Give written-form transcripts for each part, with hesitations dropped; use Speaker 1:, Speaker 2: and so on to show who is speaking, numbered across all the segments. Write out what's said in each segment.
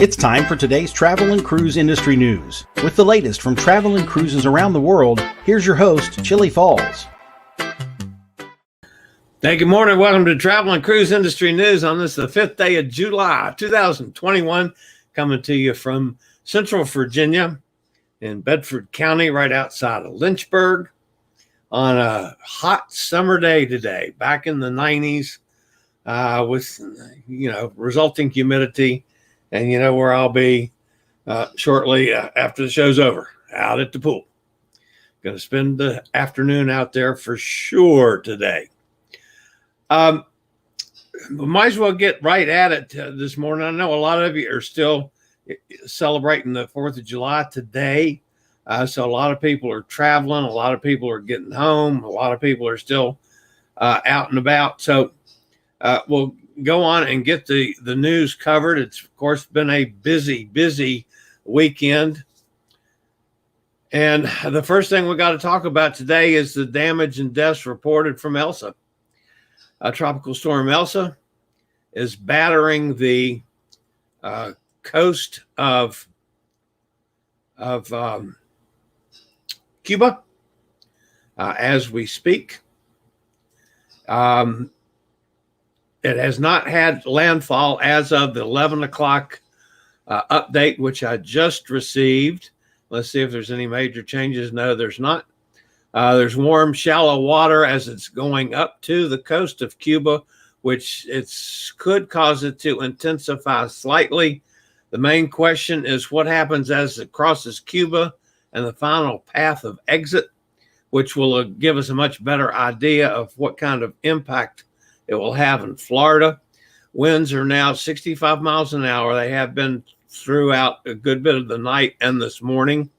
Speaker 1: It's time for today's travel and cruise industry news. With the latest from travel and cruises around the world, here's your host, Chillie Falls.
Speaker 2: Hey, good morning. Welcome to Travel and Cruise Industry News on this, the 5th day of July, 2021, coming to you from Central Virginia in Bedford County, right outside of Lynchburg, on a hot summer day today, back in the 90s, with, resulting humidity. And you know where I'll be shortly after the show's over, out at the pool. Going to spend the afternoon out there for sure today. We might as well get right at it this morning. I know a lot of you are still celebrating the 4th of July today. So a lot of people are traveling. A lot of people are getting home. A lot of people are still out and about. So we'll go on and get the news covered. It's, of course, been a busy weekend. And the first thing we got to talk about today is the damage and deaths reported from Elsa. Tropical Storm Elsa is battering the coast of Cuba as we speak. It has not had landfall as of the 11 o'clock update, which I just received. Let's see if there's any major changes. No, there's not. There's warm, shallow water as it's going up to the coast of Cuba, which could cause it to intensify slightly. The main question is what happens as it crosses Cuba and the final path of exit, which will give us a much better idea of what kind of impact it will have in Florida. Winds are now 65 miles an hour. They have been throughout a good bit of the night and this morning.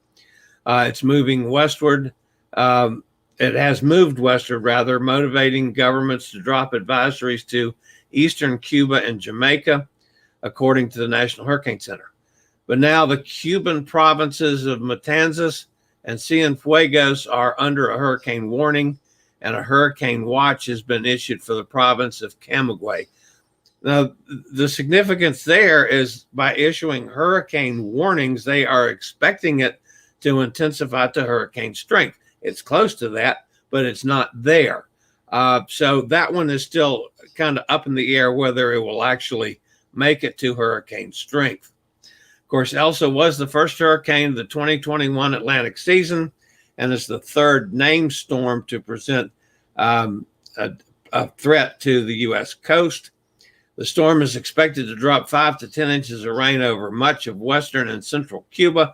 Speaker 2: It's moving westward. It has moved westward, rather, motivating governments to drop advisories to eastern Cuba and Jamaica, according to the National Hurricane Center. But now the Cuban provinces of Matanzas and Cienfuegos are under a hurricane warning, and a hurricane watch has been issued for the province of Camagüey. Now, the significance there is by issuing hurricane warnings, they are expecting it to intensify to hurricane strength. It's close to that, but it's not there. So that one is still kind of up in the air whether it will actually make it to hurricane strength. Of course, Elsa was the first hurricane of the 2021 Atlantic season, and is the third named storm to present a threat to the U.S. coast. The storm is expected to drop 5 to 10 inches of rain over much of western and central Cuba.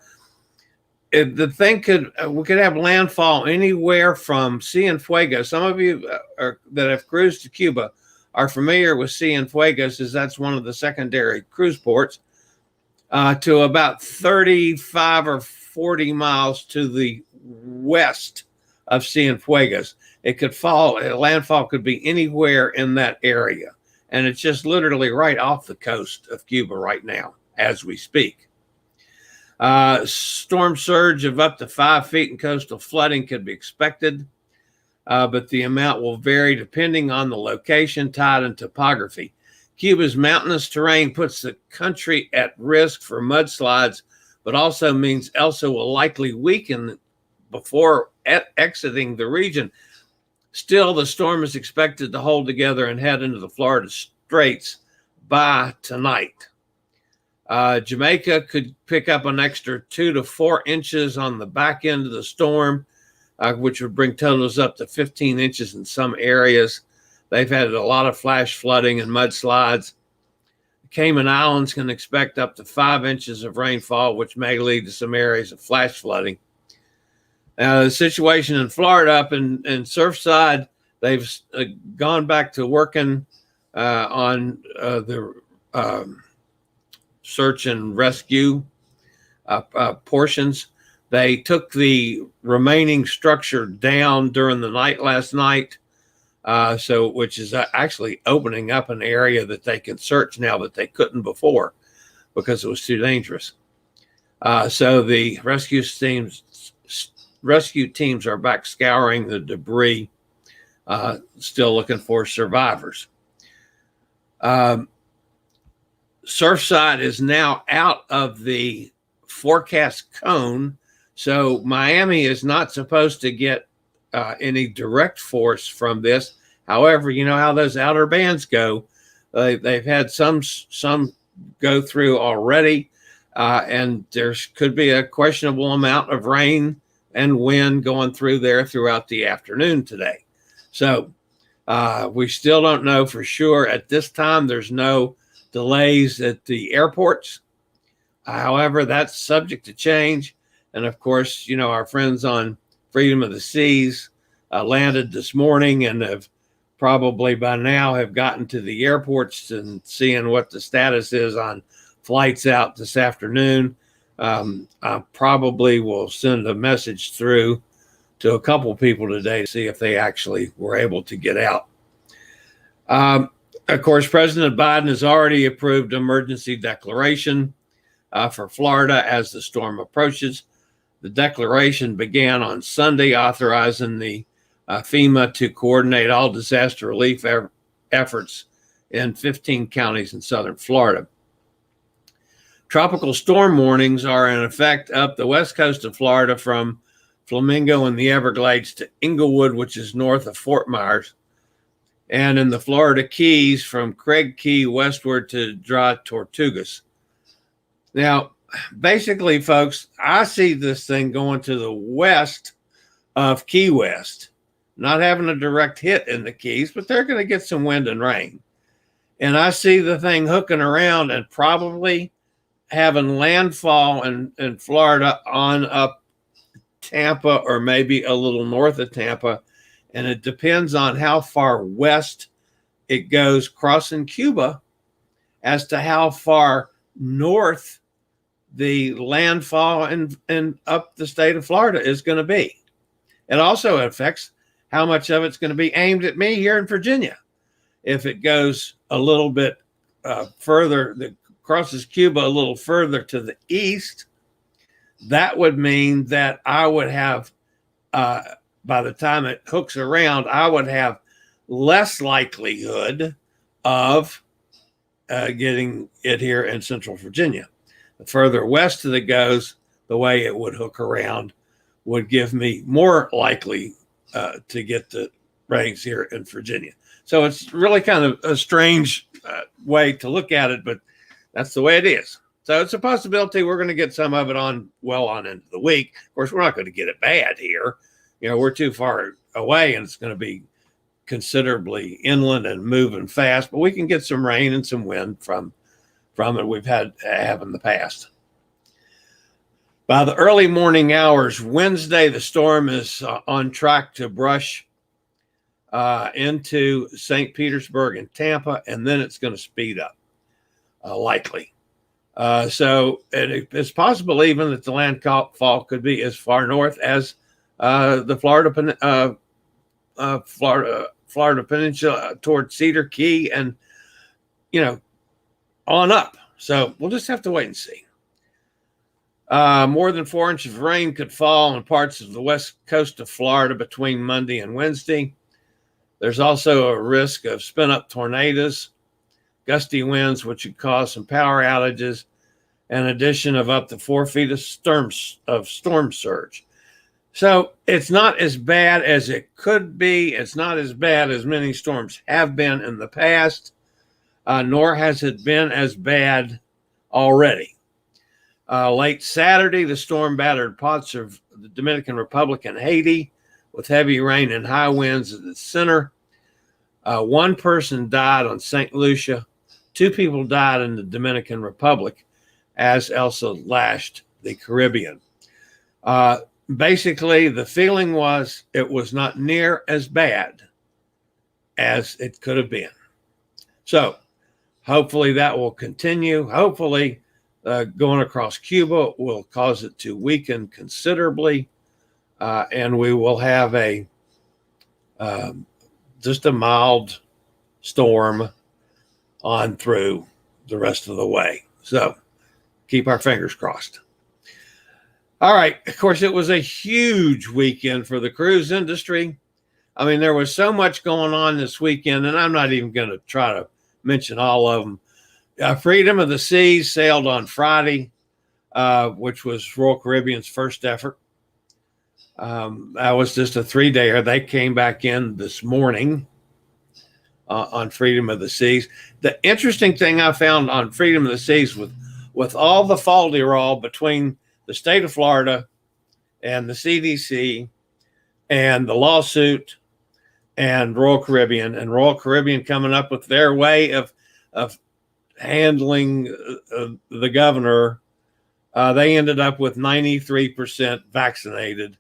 Speaker 2: We could have landfall anywhere from Cienfuegos. Some of you that have cruised to Cuba are familiar with Cienfuegos, as that's one of the secondary cruise ports, to about 35 or 40 miles to the west of Cienfuegos. Landfall could be anywhere in that area. And it's just literally right off the coast of Cuba right now, as we speak. Storm surge of up to 5 feet and coastal flooding could be expected, but the amount will vary depending on the location, tide, and topography. Cuba's mountainous terrain puts the country at risk for mudslides, but also means Elsa will likely weaken before exiting the region. Still, the storm is expected to hold together and head into the Florida Straits by tonight. Jamaica could pick up an extra 2 to 4 inches on the back end of the storm, which would bring totals up to 15 inches in some areas. They've had a lot of flash flooding and mudslides. The Cayman Islands can expect up to 5 inches of rainfall, which may lead to some areas of flash flooding. Now, the situation in Florida up in Surfside, they've gone back to working on the search and rescue portions. They took the remaining structure down during the night last night, which is actually opening up an area that they can search now that they couldn't before because it was too dangerous. So the rescue teams are back scouring the debris, still looking for survivors. Surfside is now out of the forecast cone, so Miami is not supposed to get any direct force from this. However, you know how those outer bands go. They've had some go through already, and there could be a questionable amount of rain and wind going through there throughout the afternoon today. So we still don't know for sure. At this time, there's no delays at the airports. However, that's subject to change. And of course, you know, our friends on Freedom of the Seas landed this morning and have probably by now have gotten to the airports and seeing what the status is on flights out this afternoon. I probably will send a message through to a couple people today to see if they actually were able to get out. Of course, President Biden has already approved emergency declaration for Florida as the storm approaches. The declaration began on Sunday, authorizing the FEMA to coordinate all disaster relief efforts in 15 counties in southern Florida. Tropical storm warnings are in effect up the west coast of Florida from Flamingo and the Everglades to Inglewood, which is north of Fort Myers, and in the Florida Keys from Craig Key westward to Dry Tortugas. Now, basically, folks, I see this thing going to the west of Key West, not having a direct hit in the Keys, but they're going to get some wind and rain. And I see the thing hooking around and probably having landfall in Florida on up Tampa or maybe a little north of Tampa. And it depends on how far west it goes crossing Cuba as to how far north the landfall and up the state of Florida is going to be. It also affects how much of it's going to be aimed at me here in Virginia. If it goes a little bit further, that crosses Cuba a little further to the east, that would mean that I would have, by the time it hooks around, I would have less likelihood of getting it here in central Virginia. The further west it goes, the way it would hook around would give me more likely to get the rains here in Virginia. So it's really kind of a strange way to look at it, but that's the way it is. So it's a possibility we're going to get some of it on into the week. Of course, we're not going to get it bad here. You know, we're too far away and it's going to be considerably inland and moving fast, but we can get some rain and some wind from it we've have in the past. By the early morning hours Wednesday, the storm is on track to brush into St. Petersburg and Tampa, and then it's going to speed up, likely. So it's possible even that the landfall could be as far north as the Florida Peninsula toward Cedar Key and, you know, on up. So we'll just have to wait and see. More than 4 inches of rain could fall on parts of the west coast of Florida between Monday and Wednesday. There's also a risk of spin-up tornadoes, gusty winds, which could cause some power outages, and addition of up to 4 feet of storm surge. So it's not as bad as it could be. It's not as bad as many storms have been in the past, nor has it been as bad already. Late Saturday, the storm battered parts of the Dominican Republic and Haiti with heavy rain and high winds at the center. One person died on St. Lucia. 2 people died in the Dominican Republic as Elsa lashed the Caribbean. Basically, the feeling was it was not near as bad as it could have been. So hopefully that will continue. Hopefully going across Cuba will cause it to weaken considerably, and we will have just a mild storm on through the rest of the way. So keep our fingers crossed. All right. Of course, it was a huge weekend for the cruise industry. I mean, there was so much going on this weekend, and I'm not even going to try to mention all of them. Freedom of the Seas sailed on Friday, which was Royal Caribbean's first effort. That was just a 3-dayer. They came back in this morning on Freedom of the Seas. The interesting thing I found on Freedom of the Seas, with all the falderall between the state of Florida and the CDC and the lawsuit and Royal Caribbean coming up with their way of handling the governor, they ended up with 93% vaccinated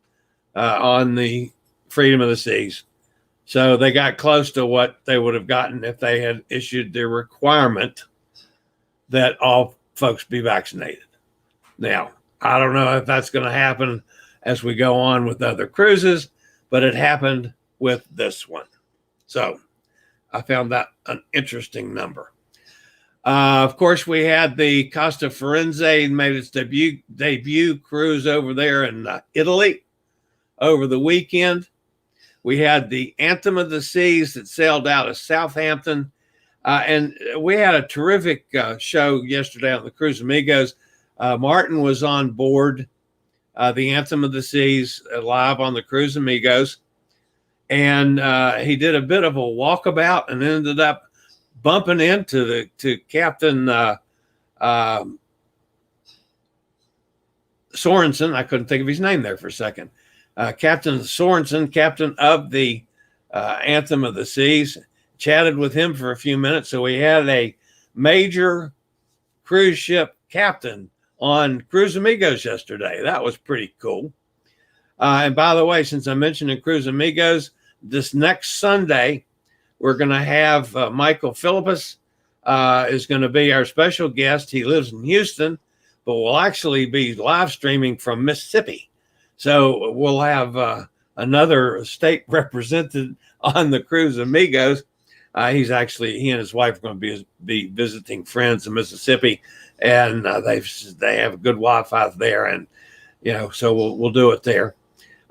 Speaker 2: on the Freedom of the Seas. So they got close to what they would have gotten if they had issued the requirement that all folks be vaccinated. Now, I don't know if that's going to happen as we go on with other cruises, but it happened with this one. So I found that an interesting number. Of course, we had the Costa Firenze made its debut cruise over there in Italy over the weekend. We had the Anthem of the Seas that sailed out of Southampton. And we had a terrific show yesterday on the Cruise Amigos. Martin was on board the Anthem of the Seas live on the Cruise Amigos. And he did a bit of a walkabout and ended up bumping into Captain Sorensen. I couldn't think of his name there for a second. Captain Sorensen, captain of the Anthem of the Seas, chatted with him for a few minutes. So we had a major cruise ship captain on Cruise Amigos yesterday. That was pretty cool. And by the way, since I mentioned in Cruise Amigos, this next Sunday, we're going to have Michael Philippus is going to be our special guest. He lives in Houston, but we'll actually be live streaming from Mississippi. So we'll have another state represented on the Cruise Amigos. He and his wife are going to be visiting friends in Mississippi, and they have a good Wi-Fi there, and so we'll do it there.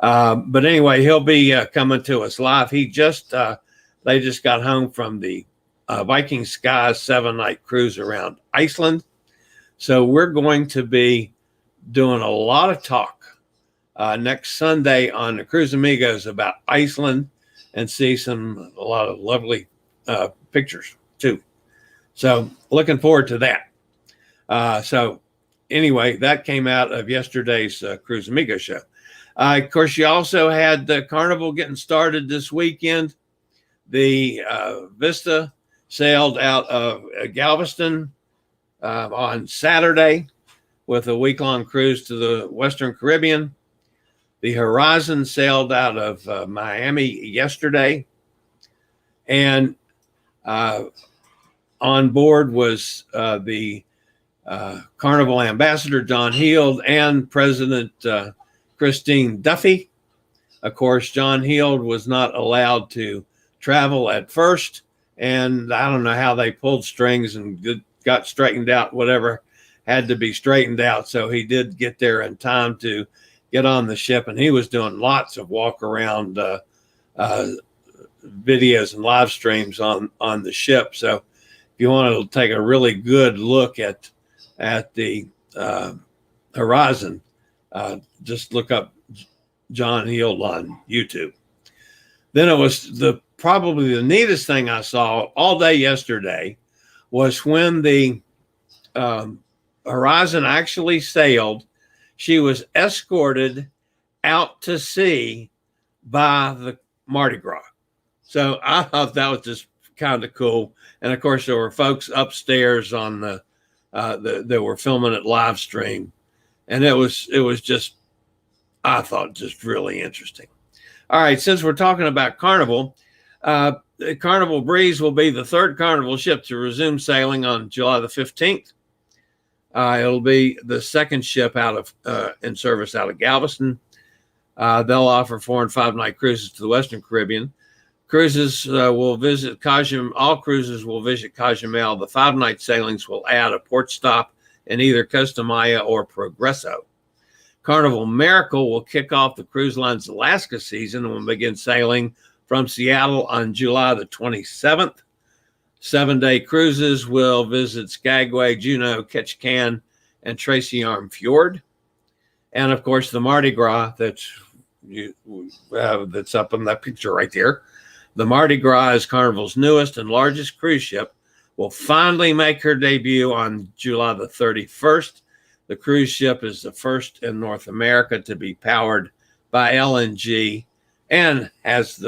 Speaker 2: But anyway, he'll be coming to us live. They just got home from the Viking Skies 7-night cruise around Iceland, so we're going to be doing a lot of talk next Sunday on the Cruise Amigos about Iceland, and see a lot of lovely pictures too. So looking forward to that. So anyway, that came out of yesterday's Cruise Amigo show. Of course, you also had the Carnival getting started this weekend. The Vista sailed out of Galveston on Saturday with a week-long cruise to the Western Caribbean. The Horizon sailed out of Miami yesterday. And on board was the Carnival ambassador, John Heald, and President Christine Duffy. Of course, John Heald was not allowed to travel at first, and I don't know how they pulled strings and got straightened out, whatever had to be straightened out. So he did get there in time to get on the ship, and he was doing lots of walk around videos and live streams on the ship. So if you want to take a really good look at the Horizon, just look up John Heald on YouTube. Then it was probably the neatest thing I saw all day yesterday was when the Horizon actually sailed. She was escorted out to sea by the Mardi Gras. So I thought that was just kind of cool. And of course, there were folks upstairs on that were filming it live stream. And it was just, I thought, just really interesting. All right, since we're talking about Carnival, the Carnival Breeze will be the third Carnival ship to resume sailing on July the 15th. It'll be the second ship out of in service out of Galveston. They'll offer 4- and 5-night cruises to the Western Caribbean. Cruises will visit Cozumel. All cruises will visit Cozumel. The 5-night sailings will add a port stop in either Costa Maya or Progreso. Carnival Miracle will kick off the cruise line's Alaska season and will begin sailing from Seattle on July the 27th. 7-day cruises will visit Skagway, Juneau, Ketchikan, and Tracy Arm Fjord. And of course, the Mardi Gras that's up in that picture right there. The Mardi Gras is Carnival's newest and largest cruise ship, will finally make her debut on July the 31st. The cruise ship is the first in North America to be powered by LNG and has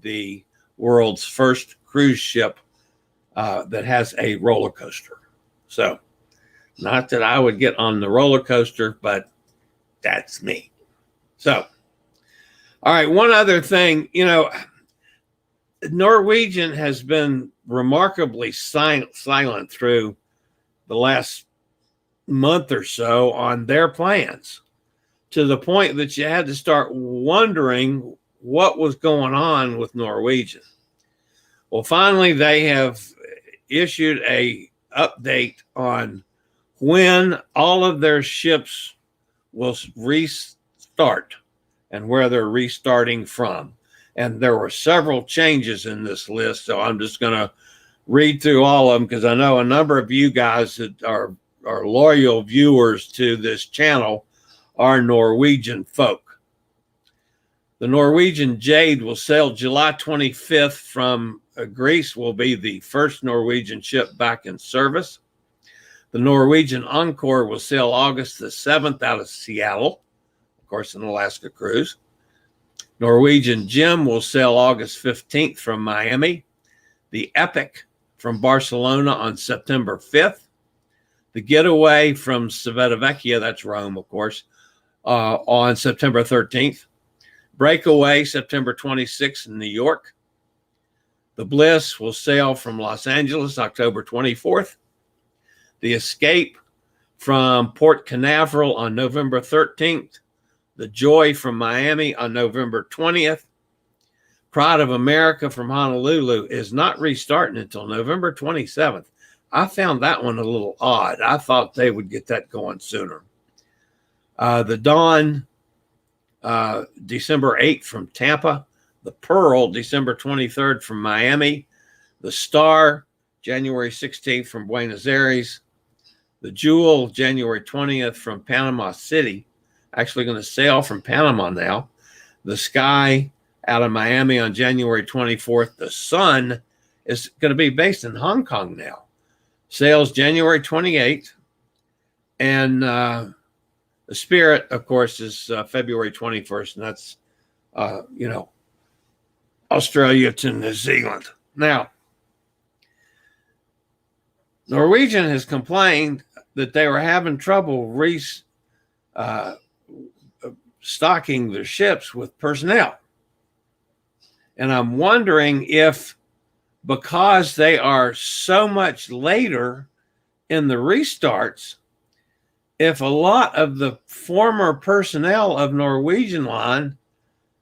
Speaker 2: the world's first cruise ship that has a roller coaster. So, not that I would get on the roller coaster, but that's me. So, all right, one other thing, Norwegian has been remarkably silent through the last month or so on their plans, to the point that you had to start wondering what was going on with Norwegian. Well, finally, they have issued a update on when all of their ships will restart and where they're restarting from. And there were several changes in this list, so I'm just going to read through all of them because I know a number of you guys that are loyal viewers to this channel are Norwegian folk. The Norwegian Jade will sail July 25th from Greece, will be the first Norwegian ship back in service. The Norwegian Encore will sail August the 7th out of Seattle, of course, an Alaska cruise. Norwegian Gem will sail August 15th from Miami. The Epic from Barcelona on September 5th. The Getaway from Civitavecchia, that's Rome, of course, on September 13th. Breakaway, September 26th in New York. The Bliss will sail from Los Angeles, October 24th. The Escape from Port Canaveral on November 13th. The Joy from Miami on November 20th. Pride of America from Honolulu is not restarting until November 27th. I found that one a little odd. I thought they would get that going sooner. The Dawn, December 8th from Tampa. The Pearl, December 23rd from Miami. The Star, January 16th from Buenos Aires. The Jewel, January 20th from Panama City. Actually going to sail from Panama now. The Sky out of Miami on January 24th. The Sun is going to be based in Hong Kong now. Sails January 28th. And the Spirit, of course, is February 21st. And that's, Australia to New Zealand. Now, Norwegian has complained that they were having trouble stocking their ships with personnel. And I'm wondering if, because they are so much later in the restarts, if a lot of the former personnel of Norwegian line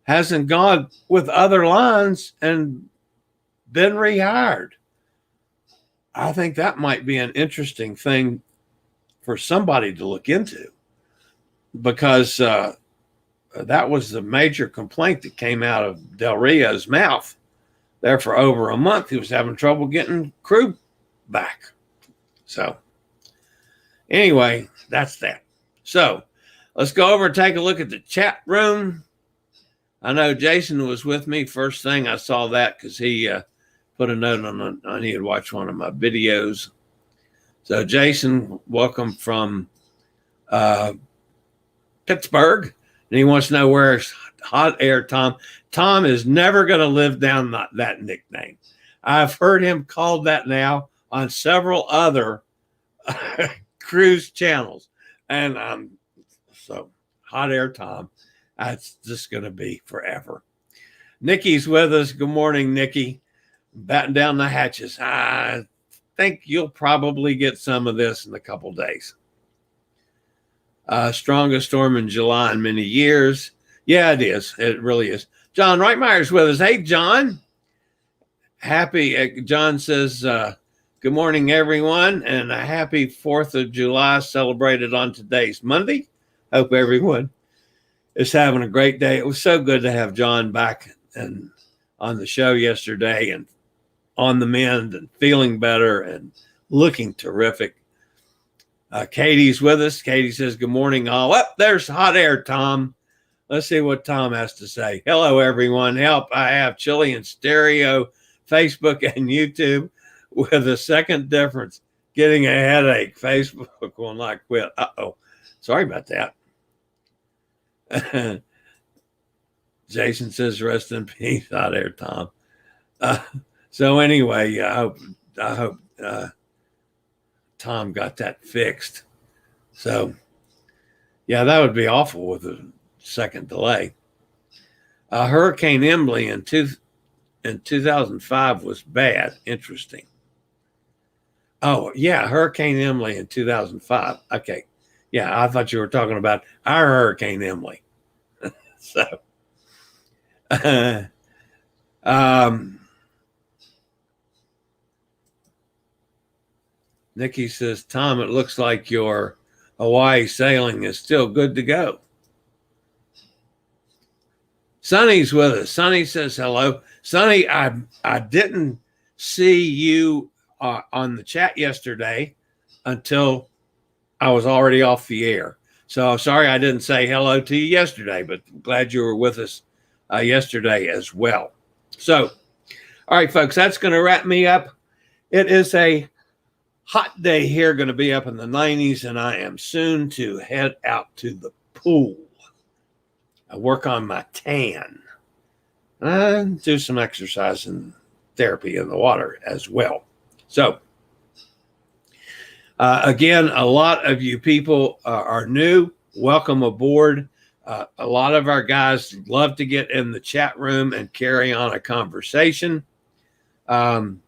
Speaker 2: hasn't gone with other lines and been rehired. I think that might be an interesting thing for somebody to look into, because that was the major complaint that came out of Del Rio's mouth. There for over a month, he was having trouble getting crew back. So anyway, that's that. So let's go over and take a look at the chat room. I know Jason was with me. First thing I saw that because he put a note on he had watched one of my videos. So Jason, welcome from Pittsburgh. And he wants to know where's Hot Air Tom. Tom is never going to live down that nickname. I've heard him called that now on several other cruise channels. And so Hot Air Tom, that's just going to be forever. Nikki's with us. Good morning, Nikki. Batten down the hatches. I think you'll probably get some of this in a couple days. Strongest storm in July in many years. Yeah, it is. It really is. John Reitmeyer's with us. Hey, John. John says, good morning, everyone, and a happy 4th of July celebrated on today's Monday. Hope everyone is having a great day. It was so good to have John back and on the show yesterday and on the mend and feeling better and looking terrific. Katie's with us. Katie says, good morning, all. Up there's hot air, Tom. Let's see what Tom has to say. Hello, everyone. Help. I have Chillie in stereo, Facebook, and YouTube with a second difference. Getting a headache. Facebook will not quit. Uh-oh. Sorry about that. Jason says, rest in peace. Hot air, Tom. So anyway, I hope Tom got that fixed. So, yeah, that would be awful with a second delay. Hurricane Emily in 2005 was bad. Interesting. Oh, yeah, Hurricane Emily in 2005. Okay. Yeah, I thought you were talking about our Hurricane Emily. So, Nikki says, Tom, it looks like your Hawaii sailing is still good to go. Sonny's with us. Sonny says hello. Sonny, I didn't see you on the chat yesterday until I was already off the air. So sorry I didn't say hello to you yesterday, but glad you were with us yesterday as well. So, all right, folks, that's going to wrap me up. It is a hot day here, going to be up in the 90s, and I am soon to head out to the pool. I work on my tan. Do some exercise and therapy in the water as well. So, again, a lot of you people are new. Welcome aboard. A lot of our guys love to get in the chat room and carry on a conversation. And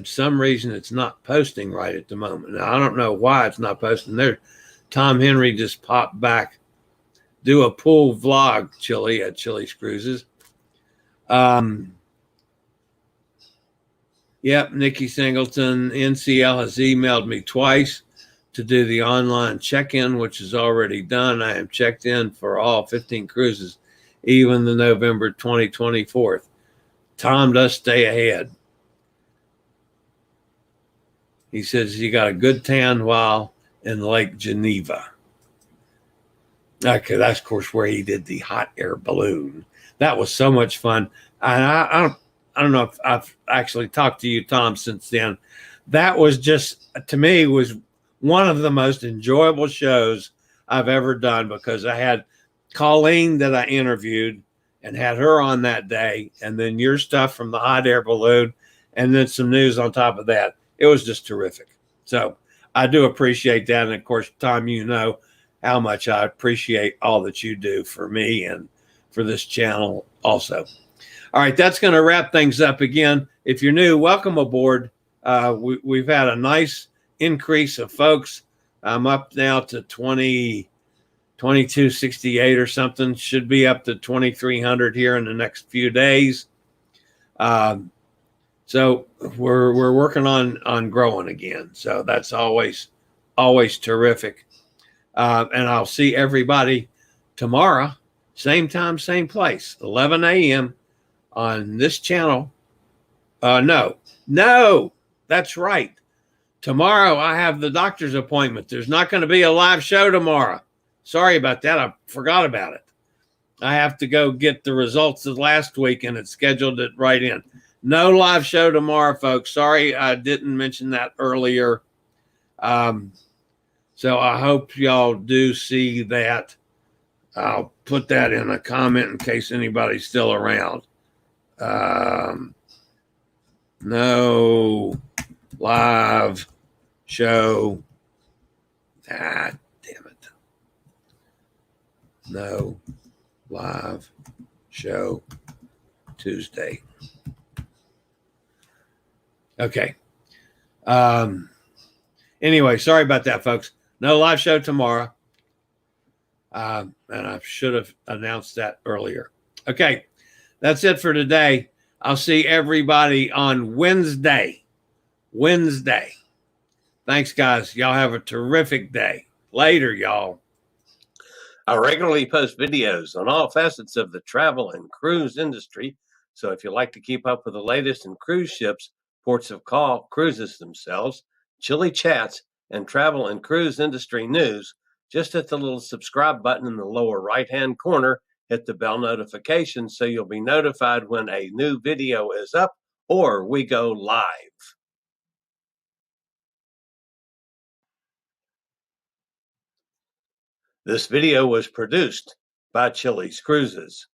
Speaker 2: some reason it's not posting right at the moment. Now, I don't know why it's not posting there. Tom Henry just popped back. Do a pool vlog, Chillie, at Chillie's Cruises. Yep, Nikki Singleton, NCL has emailed me twice to do the online check-in, which is already done. I am checked in for all 15 cruises, even the November 2024. Tom does stay ahead. He says you got a good tan while in Lake Geneva. Okay, that's, of course, where he did the hot air balloon. That was so much fun. And I don't know if I've actually talked to you, Tom, since then. That was just, to me, was one of the most enjoyable shows I've ever done, because I had Colleen that I interviewed and had her on that day, and then your stuff from the hot air balloon, and then some news on top of that. It was just terrific. So I do appreciate that. And, of course, Tom, you know how much I appreciate all that you do for me and for this channel also. All right, that's going to wrap things up again. If you're new, welcome aboard. We've had a nice increase of folks. I'm up now to 2268 or something. Should be up to 2,300 here in the next few days. So we're working on growing again. So that's always terrific. And I'll see everybody tomorrow, same time, same place, 11 a.m. on this channel. No, that's right. Tomorrow I have the doctor's appointment. There's not going to be a live show tomorrow. Sorry about that. I forgot about it. I have to go get the results of last week, and it scheduled it right in. No live show tomorrow, folks. Sorry I didn't mention that earlier. So I hope y'all do see that. I'll put that in a comment in case anybody's still around. No live show. Damn it. No live show Tuesday. Okay. Anyway, sorry about that, folks. No live show tomorrow. And I should have announced that earlier. Okay, that's it for today. I'll see everybody on Wednesday. Thanks, guys. Y'all have a terrific day. Later, y'all. I regularly post videos on all facets of the travel and cruise industry,
Speaker 3: So if you like to keep up with the latest in cruise ships, ports of call, cruises themselves, Chillie chats, and travel and cruise industry news, just hit the little subscribe button in the lower right-hand corner, hit the bell notification so you'll be notified when a new video is up or we go live. This video was produced by Chillie's Cruises.